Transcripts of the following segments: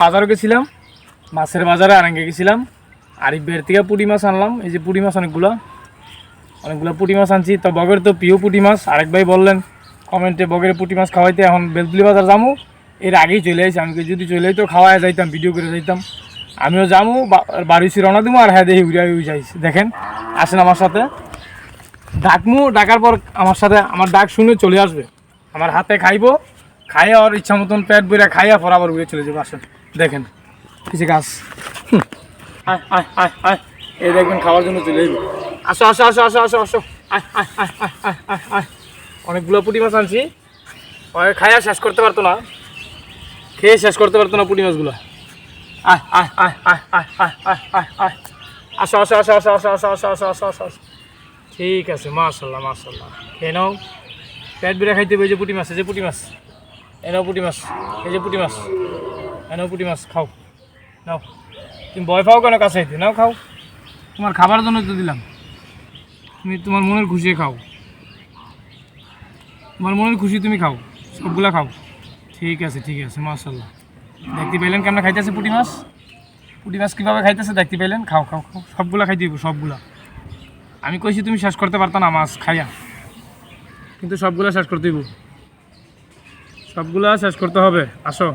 বাজারে গেছিলাম, মাছের বাজারে আরাঙ্গে গেছিলাম। আরিফ বের থেকে পুঁটি মাছ আনলাম। এই যে পুঁটি মাছ অনেকগুলো পুঁটি মাছ আনছি। তো বগের তো প্রিয় পুঁটি মাছ। আরেক ভাই বললেন কমেন্টে বগের পুঁটি মাছ খাওয়াইতে, এখন বেলতুলি বাজার যাবো। এর আগেই চলে আসি আমি, যদি চলে তো খাওয়াই যাইতাম, ভিডিও করে যাইতাম। আমিও যাবো, বাড়িছি রওনা দিব। আর হ্যাঁ দেখি উড়ে যাইছি। দেখেন আসেন আমার সাথে, ডাকার পর আমার সাথে আমার ডাক শুনে চলে আসবে। আমার হাতে খাইবো, খাইয়া আর ইচ্ছা মতন পেট বইরা খাইয়া পর আবার উড়ে চলে যাবো। আসেন দেখেন কিছু গাছ, আয় আয় আয় আয়, এই দেখবেন খাওয়ার জন্য চলে যাবে। আসো আসো আসো আসো আসো আসো, আয় আয় আয় আয় আয় আয় আয়। অনেকগুলো পুঁটি মাছ আনছি, খাইয়া শেষ করতে পারতো না, খেয়ে শেষ করতে পারতো না পুঁটি মাছগুলো। আয় আয় আয় আয় আয় আয় আয় আয় আয়, আসো আসো আসো আসো আসো আসো আসো আসো আসো আসো আসো। ঠিক আছে, মাশাল্লাহ মাশাল্লাহ। খেয়ে নাও, পেট বিরা খাইতে হবে। এই যে পুঁটি মাছ, এই যে পুঁটি মাছ, এনেও পুঁটি মাছ, এই যে পুঁটি মাছ, এনেও পুঁটি মাছ, খাও নাও। তুমি ভয় পাও কেন কাছে আইতে? নাও খাও, তোমার খাবার জন্য তো দিলাম। তুমি তোমার মনের খুশি খাও, তোমার মনের খুশি তুমি খাও, সবগুলা খাও। ঠিক আছে ঠিক আছে, মাশাল্লাহ। দেখতে পাইলেন কেমন খাইতেছে পুঁটি মাছ? পুঁটি মাছ কীভাবে খাইতেছে দেখতে পাইলেন? খাও খাও খাও, সবগুলা খাইতে দিব, সবগুলা। আমি কইছি তুমি শেষ করতে পারতো না মাছ খাইয়া, কিন্তু সবগুলা শেষ করতে দিব, সবগুলা শেষ করতে হবে। আসো,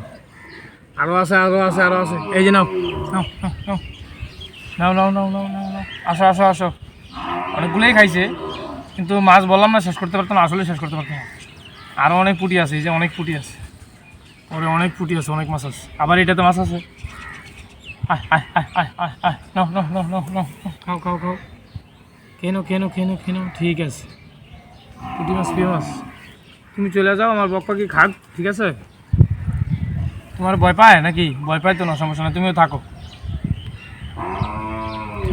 আরও আছে আরও আছে আরও আছে। এই যে নাও নাও নাও নাও নাও নাও নাও নাও, আসো আসো আসো। অনেকগুলোই খাইছে, কিন্তু মাছ বললাম না শেষ করতে পারতো না, আসলে শেষ করতে পারতো না। আরও অনেক পুঁটি আছে, এই যে অনেক পুঁটি আছে, ওরে অনেক পুঁটি আছে, অনেক মাছ আছে। আবার এটাতে মাছ আছে। আয় আয় আয় আয় আয় আয়, নাও নাও নাও নাও নাও, খাও খাও খাও, কেন কেন কেন কেন। ঠিক আছে, পুঁটি মাছ প্রিয় মাছ। তুমি চলে যাও, আমার বক পাখি খাক, ঠিক আছে? তোমার ভয় পায় নাকি? ভয় পায় তো না, সমস্যা না, তুমিও থাকো।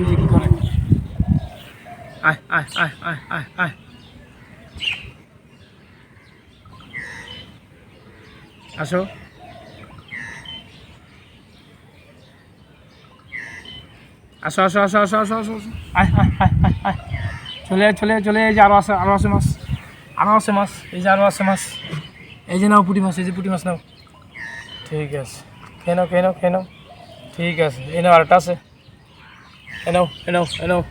কি করে? আয় আয় আয় আয় আয় আয়, আসো আসো আসো আসো আসো আসো আসো, আয় আয় আয় আয় আয়, চলে চলে চলে। এই যে আরও আছে, আরও আছে মাছ, আরও আছে মাছ, এই যে আরও আছে মাছ। এই যে নাও পুঁটি মাছ, এই যে পুঁটি মাছ নাও। ঠিক আছে, কেন কেন কেন। ঠিক আছে, এই নাও আরেকটা আছে, এনাও এনাও এনাও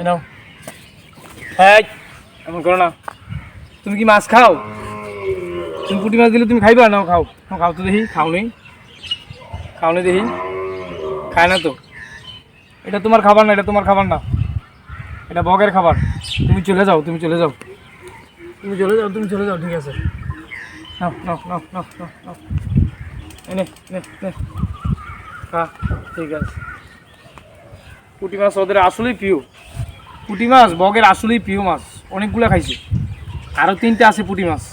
এনাও। হ্যাঁ এমন করো না, তুমি কি মাছ খাও? তুমি পুঁটি মাছ দিলে তুমি খাইবা? নাও খাও, খাও তো দেখি। খাও নেই, খাও নেই দেখি, খায় না তো। এটা তোমার খাবার না, এটা তোমার খাবার না, এটা বগের খাবার। তুমি চলে যাও, তুমি চলে যাও, তুমি চলে যাও, তুমি চলে যাও। ঠিক আছে, নাও নাও নাও নাও নাও নাও, এনে নে নে খা। ঠিক আছে, পুঁটি মাছ ওদের আসলেই প্রিয়। পুঁটি মাছ বগের আসলেই প্রিয় মাছ, অনেকগুলো খাইছে। আরও 3টে আছে পুঁটি মাছ,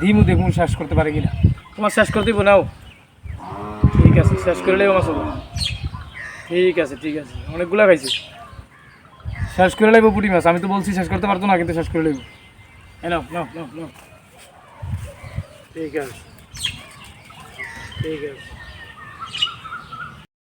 দিমু দেখুন শেষ করতে পারে কিনা। তোমার শেষ করে দিব, নাও। ঠিক আছে, শেষ করে নেবো মাছ। ঠিক আছে ঠিক আছে, অনেকগুলো খাইছে, শেষ করে নেবো পুঁটি মাছ। আমি তো বলছি শেষ করতে পারতো না, কিন্তু শেষ করে নেবো। নাও নাও নাও নাও, ঠিক আছে ঠিক আছে।